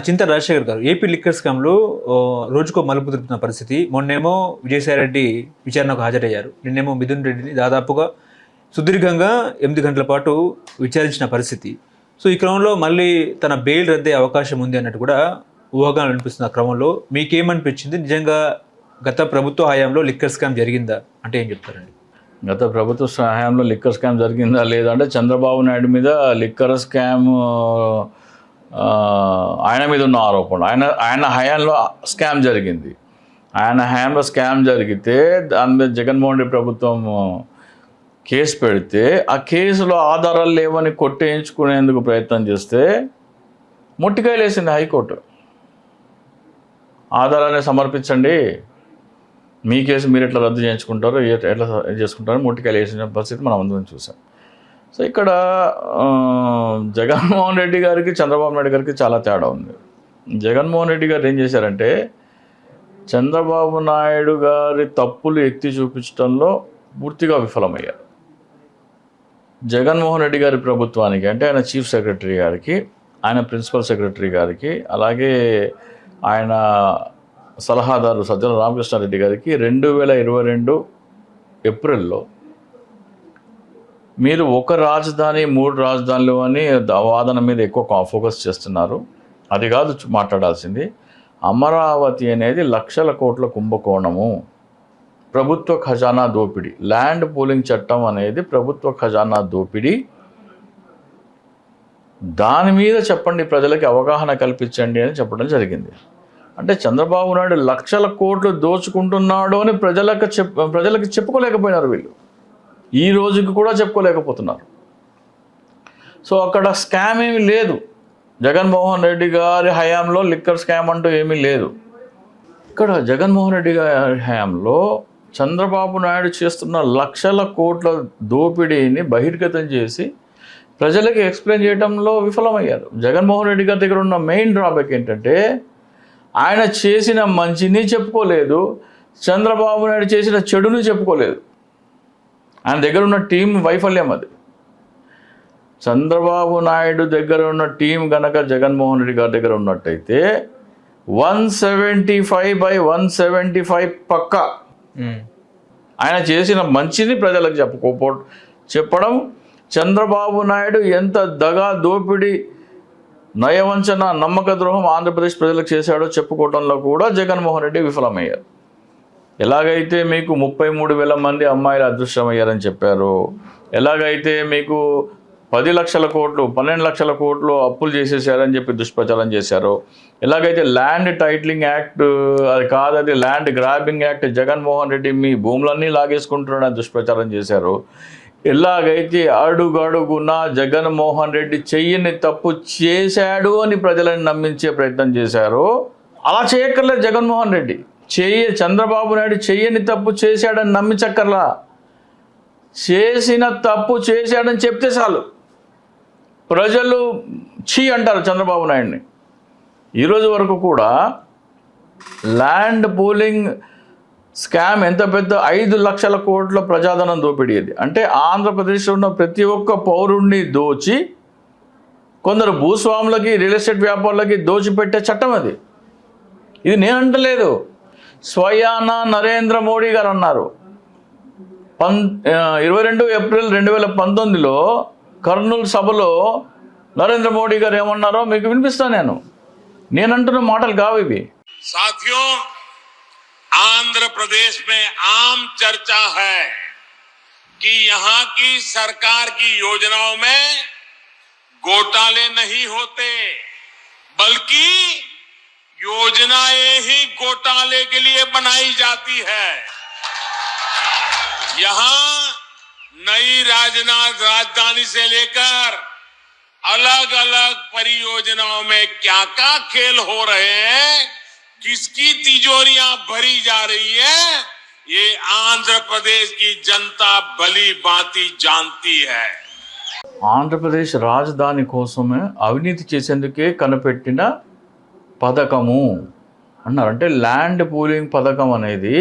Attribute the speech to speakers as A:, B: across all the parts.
A: చింత రాజశేఖర్ గారు AP liquor స్కామ్లో రోజుకో మలుపు తిరుగుతున్న పరిస్థితి. మొన్నేమో విజయసాయిరెడ్డి విచారణకు హాజరయ్యారు. నిన్నేమో మిథున్ రెడ్డిని దాదాపుగా సుదీర్ఘంగా 8 గంటల పాటు విచారించిన పరిస్థితి. సో ఈ క్రమంలో మళ్ళీ తన బెయిల్ రద్దే అవకాశం ఉంది అన్నట్టు కూడా ఊహాగానాలు వినిపిస్తున్న క్రమంలో మీకేమనిపించింది? నిజంగా గత ప్రభుత్వ హయాంలో లిక్కర్ స్కామ్ జరిగిందా అంటే ఏం చెప్తారండి?
B: గత ప్రభుత్వ హయాంలో లిక్కర్ స్కామ్ జరిగిందా లేదా అంటే చంద్రబాబు నాయుడు మీద లిక్కర్ స్కామ్ ఆయన మీద ఉన్న ఆరోపణ, ఆయన హయాంలో స్కామ్ జరిగింది. ఆయన హయాంలో స్కామ్ జరిగితే దాని మీద జగన్మోహన్ రెడ్డి ప్రభుత్వం కేసు పెడితే ఆ కేసులో ఆధారాలు లేవని కొట్టేయించుకునేందుకు ప్రయత్నం చేస్తే ముట్టికాయలు వేసింది హైకోర్టు. ఆధారాన్ని సమర్పించండి, మీ కేసు మీరు ఎట్లా రద్దు చేయించుకుంటారో ఎట్లా చేసుకుంటారో ముట్టికాయలు వేసిన పరిస్థితి మనం అందరం చూసాం. సో ఇక్కడ జగన్మోహన్ రెడ్డి గారికి చంద్రబాబు నాయుడు గారికి చాలా తేడా ఉంది. జగన్మోహన్ రెడ్డి గారు ఏం చేశారంటే చంద్రబాబు నాయుడు గారి తప్పులు ఎత్తి చూపించడంలో పూర్తిగా విఫలమయ్యారు. జగన్మోహన్ రెడ్డి గారి ప్రభుత్వానికి అంటే ఆయన చీఫ్ సెక్రటరీ గారికి, ఆయన ప్రిన్సిపల్ సెక్రటరీ గారికి, అలాగే ఆయన సలహాదారు సజ్జల రామకృష్ణారెడ్డి గారికి 2022 ఏప్రిల్లో మీరు ఒక రాజధాని 3 రాజధానులు అని వాదన మీద ఎక్కువ ఫోకస్ చేస్తున్నారు. అది కాదు మాట్లాడాల్సింది. అమరావతి అనేది లక్షల కోట్ల కుంభకోణము, ప్రభుత్వ ఖజానా దోపిడీ. ల్యాండ్ పూలింగ్ చట్టం అనేది ప్రభుత్వ ఖజానా దోపిడీ. దాని మీద చెప్పండి, ప్రజలకి అవగాహన కల్పించండి అని చెప్పడం జరిగింది. అంటే చంద్రబాబు నాయుడు లక్షల కోట్లు దోచుకుంటున్నాడు అని ప్రజలకు చెప్పుకోలేకపోయినారు వీళ్ళు. ఈ రోజుకి కూడా చెప్పుకోలేకపోతున్నారు. సో అక్కడ స్కామ్ ఏమీ లేదు. జగన్మోహన్ రెడ్డి గారి హయాంలో లిక్కర్ స్కామ్ అంటూ ఏమీ లేదు. ఇక్కడ జగన్మోహన్ రెడ్డి గారి హయాంలో చంద్రబాబు నాయుడు చేస్తున్న లక్షల కోట్ల దోపిడీని బహిర్గతం చేసి ప్రజలకి ఎక్స్ప్లెయిన్ చేయడంలో విఫలమయ్యారు. జగన్మోహన్ రెడ్డి గారి దగ్గర ఉన్న మెయిన్ డ్రాబ్యాక్ ఏంటంటే ఆయన చేసిన మంచిని చెప్పుకోలేదు, చంద్రబాబు నాయుడు చేసిన చెడుని చెప్పుకోలేదు. ఆయన దగ్గర ఉన్న టీం వైఫల్యం అది. చంద్రబాబు నాయుడు దగ్గర ఉన్న టీం కనుక జగన్మోహన్ రెడ్డి గారి దగ్గర ఉన్నట్టయితే 175/175 పక్కా. ఆయన చేసిన మంచిని ప్రజలకు చెప్పడం, చంద్రబాబు నాయుడు ఎంత దగా దోపిడీ నయవంచన నమ్మక ద్రోహం ఆంధ్రప్రదేశ్ ప్రజలకు చేశాడో చెప్పుకోవడంలో కూడా జగన్మోహన్ రెడ్డి విఫలమయ్యారు. ఎలాగైతే మీకు 33,000 మంది అమ్మాయిలు అదృశ్యమయ్యారని చెప్పారు, ఎలాగైతే మీకు 10 లక్షల కోట్లు 12 లక్షల కోట్లు అప్పులు చేసేసారని చెప్పి దుష్ప్రచారం చేశారు, ఎలాగైతే ల్యాండ్ టైటిలింగ్ యాక్ట్ అది కాదు, అది land grabbing act, Jaganmohan Reddy మీ భూములన్నీ లాగేసుకుంటున్నాడని దుష్ప్రచారం చేశారు, ఎలాగైతే అడుగడుగునా జగన్మోహన్ రెడ్డి చెయ్యని తప్పు చేశాడు అని ప్రజలను నమ్మించే ప్రయత్నం చేశారు. అలా చేయక్కర్లేదు. జగన్మోహన్ రెడ్డి చంద్రబాబు నాయుడు చెయ్యని తప్పు చేశాడని నమ్మించక్కర్లా, చేసిన తప్పు చేశాడని చెప్తే చాలు ప్రజలు ఛీ అంటారు చంద్రబాబు నాయుడిని. ఈరోజు వరకు కూడా ల్యాండ్ పూలింగ్ స్కామ్ ఎంత పెద్ద 5 లక్షల కోట్ల ప్రజాధనం దోపిడీది. అంటే ఆంధ్రప్రదేశ్లో ఉన్న ప్రతి ఒక్క పౌరుణ్ణి దోచి కొందరు భూస్వాములకి రియల్ ఎస్టేట్ వ్యాపారులకి దోచిపెట్టే చట్టం అది. ఇది నేను అంటలేదు, స్వయాన నరేంద్ర మోడీ గారు అన్నారు. 22 ఏప్రిల్ 2019లో కర్నూలు సభలో నరేంద్ర మోడీ గారు ఏమన్నారో మీకు వినిపిస్తాను. నేను అంటున్న మాటలు కావు ఇవి.
C: साथियों, आंध्र प्रदेश में आम चर्चा है कि यहां की सरकार की योजनाओं में घोटाले नहीं होते, बल्कि योजनाएं ही घोटाले के लिए बनाई जाती है। यहां नई राजधानी से लेकर अलग अलग परियोजनाओं में क्या क्या खेल हो रहे हैं, किसकी तिजोरियां भरी जा रही है, ये आंध्र प्रदेश की जनता भली भांति जानती है.
B: ఆంధ్రప్రదేశ్ రాజధాని కోసమే అవినీతి చేసేందుకే కనిపెట్టిన పథకము అన్నారు. అంటే ల్యాండ్ పూలింగ్ పథకం అనేది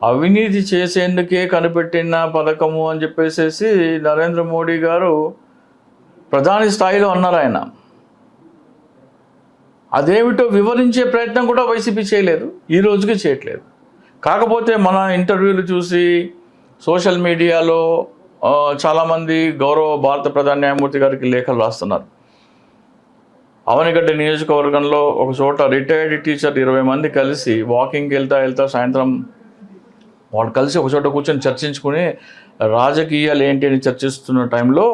B: అవినీతి చేసేందుకే కనిపెట్టిన పథకము అని చెప్పేసి నరేంద్ర మోడీ గారు ప్రధాని స్థాయిలో అన్నారు. ఆయన అదేమిటో వివరించే ప్రయత్నం కూడా వైసీపీ చేయలేదు, ఈ రోజుకి చేయట్లేదు. కాకపోతే మన ఇంటర్వ్యూలు చూసి సోషల్ మీడియాలో చాలామంది గౌరవ భారత ప్రధాన న్యాయమూర్తి గారికి లేఖలు రాస్తున్నారు. అవనిగడ్డ నియోజకవర్గంలో ఒక చోట రిటైర్డ్ టీచర్ 20 మంది కలిసి వాకింగ్కి వెళ్తా సాయంత్రం వాళ్ళు కలిసి ఒక చోట కూర్చొని చర్చించుకుని రాజకీయాలు ఏంటి అని చర్చిస్తున్న టైంలో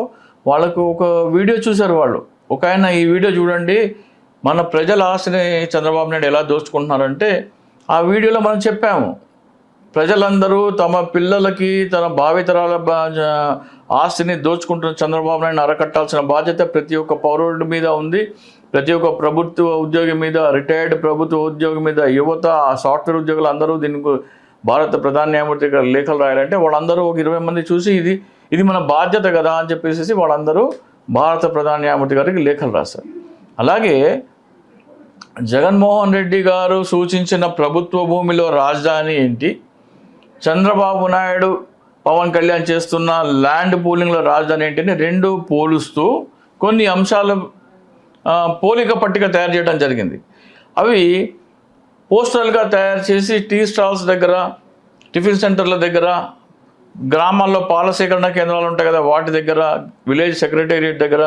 B: వాళ్ళకు ఒక వీడియో చూశారు వాళ్ళు. ఒక ఆయన ఈ వీడియో చూడండి, మన ప్రజల ఆస్తిని చంద్రబాబు నాయుడు ఎలా దోచుకుంటున్నారంటే ఆ వీడియోలో మనం చెప్పాము, ప్రజలందరూ తమ పిల్లలకి తన భావితరాల ఆస్తిని దోచుకుంటున్న చంద్రబాబు నాయుడుని అరకట్టాల్సిన బాధ్యత ప్రతి ఒక్క పౌరుడి మీద ఉంది. ప్రతి ఒక్క ప్రభుత్వ ఉద్యోగి మీద, రిటైర్డ్ ప్రభుత్వ ఉద్యోగి మీద, యువత, సాఫ్ట్వేర్ ఉద్యోగులు అందరూ దీనికి భారత ప్రధాన న్యాయమూర్తి గారు లేఖలు రాయాలంటే వాళ్ళందరూ ఒక 20 మంది చూసి ఇది మన బాధ్యత కదా అని చెప్పేసి వాళ్ళందరూ భారత ప్రధాన న్యాయమూర్తి గారికి లేఖలు రాశారు. అలాగే జగన్మోహన్ రెడ్డి గారు సూచించిన ప్రభుత్వ భూమిలో రాజధాని ఏంటి, చంద్రబాబు నాయుడు పవన్ కళ్యాణ్ చేస్తున్న ల్యాండ్ పూలింగ్లో రాజధాని ఏంటి రెండు పోలుస్తూ కొన్ని అంశాలు పోలిక పట్టిక తయారు చేయడం జరిగింది. అవి పోస్టర్లుగా తయారు చేసి టీ స్టాల్స్ దగ్గర, టిఫిన్ సెంటర్ల దగ్గర, గ్రామాల్లో పాల సేకరణ కేంద్రాలు ఉంటాయి కదా వాటి దగ్గర, విలేజ్ సెక్రటేరియట్ దగ్గర,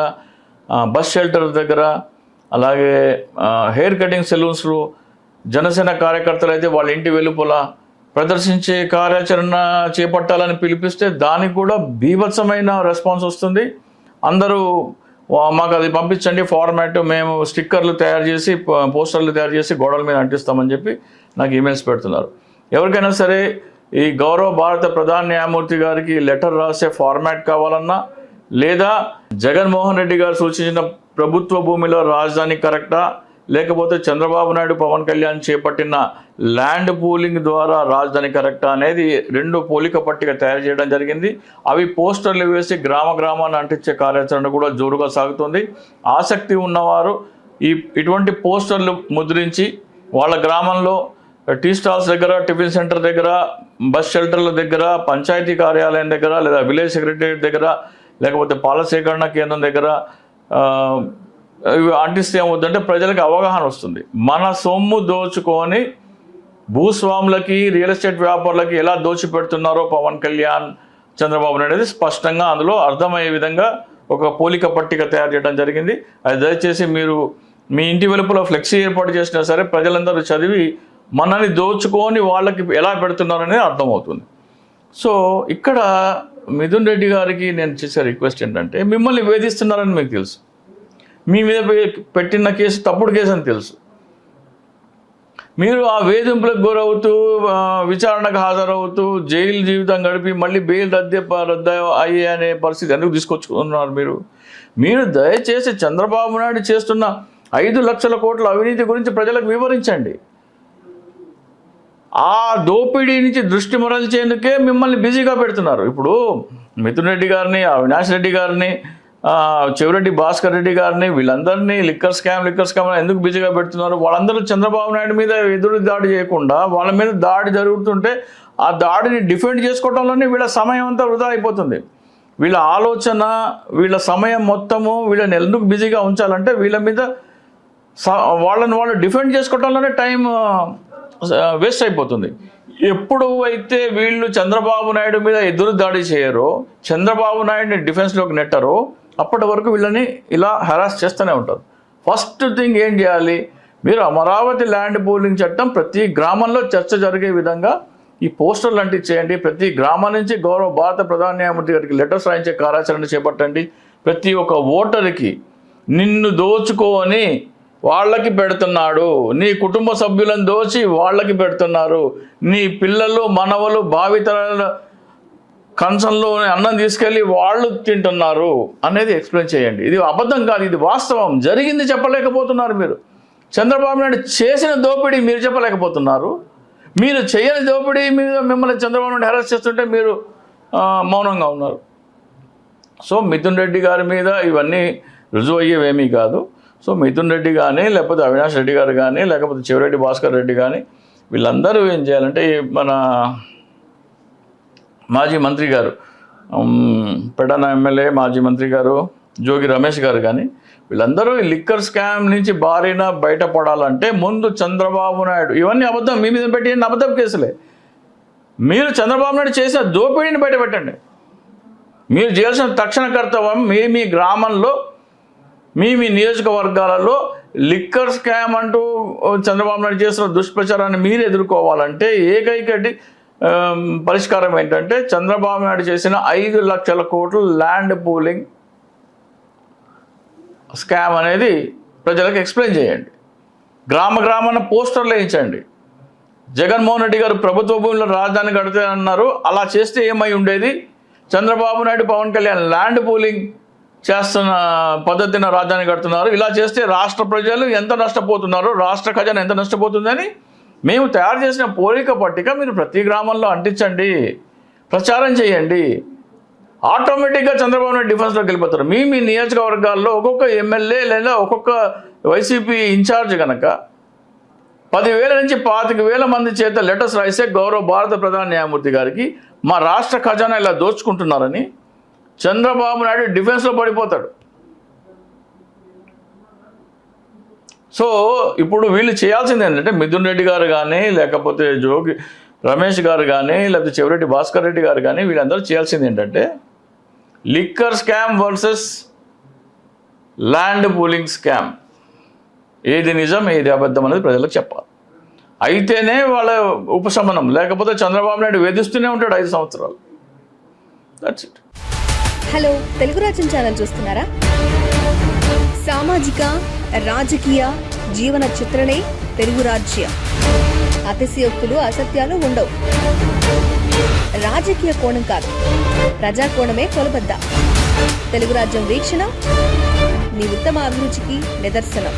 B: బస్ షెల్టర్ దగ్గర, అలాగే హెయిర్ కటింగ్ సెలూన్స్లు, జనసేన కార్యకర్తలు అయితే వాళ్ళ ఇంటి వెలుపల ప్రదర్శించే కార్యాచరణ చేపట్టాలని పిలిపిస్తే దానికి కూడా బీభత్సమైన రెస్పాన్స్ వస్తుంది. అందరూ మాకు అది పంపించండి ఫార్మాట్, మేము స్టిక్కర్లు తయారు చేసి పోస్టర్లు తయారు చేసి గోడల మీద అంటిస్తామని చెప్పి నాకు ఈమెయిల్స్ పెడుతున్నారు. ఎవరికైనా సరే ఈ గౌరవ భారత ప్రధాన న్యాయమూర్తి గారికి లెటర్ రాసే ఫార్మాట్ కావాలన్నా, లేదా జగన్మోహన్ రెడ్డి గారు సూచించిన ప్రభుత్వ భూమిలో రాజధాని కరెక్టా, లేకపోతే చంద్రబాబు నాయుడు పవన్ కళ్యాణ్ చేపట్టిన ల్యాండ్ పూలింగ్ ద్వారా రాజధాని కరెక్టా అనేది రెండు పోలిక పట్టిక తయారు చేయడం జరిగింది. అవి పోస్టర్లు వేసి గ్రామాన్ని అంటించే కార్యాచరణ కూడా జోరుగా సాగుతుంది. ఆసక్తి ఉన్నవారు ఇటువంటి పోస్టర్లు ముద్రించి వాళ్ళ గ్రామంలో టీ స్టాల్స్ దగ్గర, టిఫిన్ సెంటర్ దగ్గర, బస్ షెల్టర్ల దగ్గర, పంచాయతీ కార్యాలయం దగ్గర, లేదా విలేజ్ సెక్రటేరియట్ దగ్గర, లేకపోతే పాల సేకరణ కేంద్రం దగ్గర ఇవి అంటిస్తే ఏమవుతుందంటే ప్రజలకు అవగాహన వస్తుంది. మన సొమ్ము దోచుకొని భూస్వాములకి, రియల్ ఎస్టేట్ వ్యాపారులకి ఎలా దోచిపెడుతున్నారో పవన్ కళ్యాణ్, చంద్రబాబు నాయుడు అనేది స్పష్టంగా అందులో అర్థమయ్యే విధంగా ఒక పోలిక పట్టిక తయారు చేయడం జరిగింది. అది దయచేసి మీరు మీ ఇంటి వెలుపల ఫ్లెక్సీ ఏర్పాటు చేసినా సరే ప్రజలందరూ చదివి మనల్ని దోచుకొని వాళ్ళకి ఎలా పెడుతున్నారనేది అర్థమవుతుంది. సో ఇక్కడ మిథున్ రెడ్డి గారికి నేను చేసే రిక్వెస్ట్ ఏంటంటే, మిమ్మల్ని వేధిస్తున్నారని మీకు తెలుసు, మీ మీద పెట్టిన కేసు తప్పుడు కేసు అని తెలుసు, మీరు ఆ వేధింపులకు గురవుతూ విచారణకు హాజరవుతూ జైలు జీవితం గడిపి మళ్ళీ బెయిల్ రద్దు అయ్యే అనే పరిస్థితి ఎందుకు తీసుకొచ్చుకున్నారు? మీరు దయచేసి చంద్రబాబు నాయుడు చేస్తున్న 5 లక్షల కోట్ల అవినీతి గురించి ప్రజలకు వివరించండి. ఆ దోపిడీ నుంచి దృష్టి మరల్చేందుకే మిమ్మల్ని బిజీగా పెడుతున్నారు. ఇప్పుడు మిథున్ రెడ్డి గారిని, అవినాష్ రెడ్డి గారిని, చెవిరెడ్డి భాస్కర్ రెడ్డి గారిని, వీళ్ళందరినీ లిక్కర్ స్కామ్ ఎందుకు బిజీగా పెడుతున్నారు? వాళ్ళందరూ చంద్రబాబు నాయుడు మీద ఎదురు దాడి చేయకుండా వాళ్ళ మీద దాడి జరుగుతుంటే ఆ దాడిని డిఫెండ్ చేసుకోవడంలోనే వీళ్ళ సమయం అంతా వృధా అయిపోతుంది. వీళ్ళ ఆలోచన, వీళ్ళ సమయం మొత్తము వీళ్ళని ఎందుకు బిజీగా ఉంచాలంటే వీళ్ళ మీద వాళ్ళని వాళ్ళు డిఫెండ్ చేసుకోవడంలోనే టైం వేస్ట్ అయిపోతుంది. ఎప్పుడు అయితే వీళ్ళు చంద్రబాబు నాయుడు మీద ఎదురు దాడి చేయరో, చంద్రబాబు నాయుడిని డిఫెన్స్లోకి నెట్టరో, అప్పటి వరకు వీళ్ళని ఇలా హెరాస్ చేస్తూనే ఉంటారు. ఫస్ట్ థింగ్ ఏం చేయాలి, మీరు అమరావతి ల్యాండ్ పూలింగ్ చట్టం ప్రతి గ్రామంలో చర్చ జరిగే విధంగా ఈ పోస్టర్లు అంటించేయండి. ప్రతి గ్రామం నుంచి గౌరవ భారత ప్రధాన న్యాయమూర్తి గారికి లెటర్స్ రాయించే కార్యాచరణ చేపట్టండి. ప్రతి ఒక్క ఓటర్కి నిన్ను దోచుకొని వాళ్ళకి పెడుతున్నాడు, నీ కుటుంబ సభ్యులను దోచి వాళ్ళకి పెడుతున్నారు, నీ పిల్లలు మనవలు భావితరాల కంచంలో అన్నం తీసుకెళ్ళి వాళ్ళు తింటున్నారు అనేది ఎక్స్ప్లెయిన్ చేయండి. ఇది అబద్ధం కాదు, ఇది వాస్తవం. జరిగింది చెప్పలేకపోతున్నారు మీరు. చంద్రబాబు నాయుడు చేసిన దోపిడీ మీరు చెప్పలేకపోతున్నారు. మీరు చేయని దోపిడీ మీద మిమ్మల్ని చంద్రబాబు నాయుడు హెరాస్ చేస్తుంటే మీరు మౌనంగా ఉన్నారు. సో మిథున్ రెడ్డి గారి మీద ఇవన్నీ రుజువు అయ్యేవేమీ కాదు. సో మిథున్ రెడ్డి కానీ, లేకపోతే అవినాష్ రెడ్డి గారు కానీ, లేకపోతే చెవిరెడ్డి భాస్కర్ రెడ్డి కానీ, వీళ్ళందరూ ఏం చేయాలంటే మన మాజీ మంత్రి గారు, పెడన ఎమ్మెల్యే మాజీ మంత్రి గారు జోగి రమేష్ గారు కానీ వీళ్ళందరూ ఈ లిక్కర్ స్కామ్ నుంచి బారిన బయటపడాలంటే ముందు చంద్రబాబు నాయుడు, ఇవన్నీ అబద్ధం, మీ మీద పెట్టి అబద్ధం కేసులే, మీరు చంద్రబాబు నాయుడు చేసిన దోపిడీని బయటపెట్టండి. మీరు చేయాల్సిన తక్షణ కర్తవ్యం మీ గ్రామంలో మీ నియోజకవర్గాలలో లిక్కర్ స్కామ్ అంటూ చంద్రబాబు నాయుడు చేసిన దుష్ప్రచారాన్ని మీరు ఎదుర్కోవాలంటే ఏకైక పరిష్కారం ఏంటంటే చంద్రబాబు నాయుడు చేసిన 5 లక్షల కోట్ల ల్యాండ్ పూలింగ్ స్కామ్ అనేది ప్రజలకు ఎక్స్ప్లెయిన్ చేయండి. గ్రామాన పోస్టర్లు వేయించండి. జగన్మోహన్ రెడ్డి గారు ప్రభుత్వ భూముల రాజధాని కడితే అన్నారు, అలా చేస్తే ఏమై ఉండేది? చంద్రబాబు నాయుడు, పవన్ కళ్యాణ్ ల్యాండ్ పూలింగ్ చేస్తున్న పద్ధతిన రాజధాని కడుతున్నారు. ఇలా చేస్తే రాష్ట్ర ప్రజలు ఎంత నష్టపోతున్నారో, రాష్ట్ర ఖజానా ఎంత నష్టపోతుందని మేము తయారు చేసిన పోలిక పట్టిక మీరు ప్రతి గ్రామంలో అంటించండి, ప్రచారం చేయండి. ఆటోమేటిక్గా చంద్రబాబు నాయుడు డిఫెన్స్లోకి వెళ్ళిపోతారు. మీ నియోజకవర్గాల్లో ఒక్కొక్క ఎమ్మెల్యే లేదా ఒక్కొక్క వైసీపీ ఇన్ఛార్జ్ కనుక 10,000 నుంచి 25,000 మంది చేత లెటర్స్ రాయిస్తే గౌరవ భారత ప్రధాన న్యాయమూర్తి గారికి మా రాష్ట్ర ఖజానా ఇలా దోచుకుంటున్నారని చంద్రబాబు నాయుడు డిఫెన్స్లో పడిపోతాడు. సో ఇప్పుడు వీళ్ళు చేయాల్సింది ఏంటంటే మిథున్ రెడ్డి గారు కానీ, లేకపోతే జోగి రమేష్ గారు కానీ, లేకపోతే చెవిరెడ్డి భాస్కర్ రెడ్డి గారు కానీ, వీళ్ళందరూ చేయాల్సింది ఏంటంటే liquor scam versus land pooling scam, ఏది నిజం ఏది అబద్ధం అనేది ప్రజలకు చెప్పాలి. అయితేనే వాళ్ళ ఉపశమనం, లేకపోతే చంద్రబాబు నాయుడు వేధిస్తూనే ఉంటాడు 5 సంవత్సరాలు. That's it.
D: హలో, తెలుగు రాజ్యం ఛానల్ చూస్తున్నారా? సామాజిక రాజకీయ జీవన చిత్రణే తెలుగు రాజ్యం. అతిశయోక్తులు అసత్యాలు ఉండవు. రాజకీయ కోణం కాదు, ప్రజా కోణమే కొలబద్ద. తెలుగు రాజ్యం వీక్షణ మీ ఉత్తమ అభిరుచికి నిదర్శనం.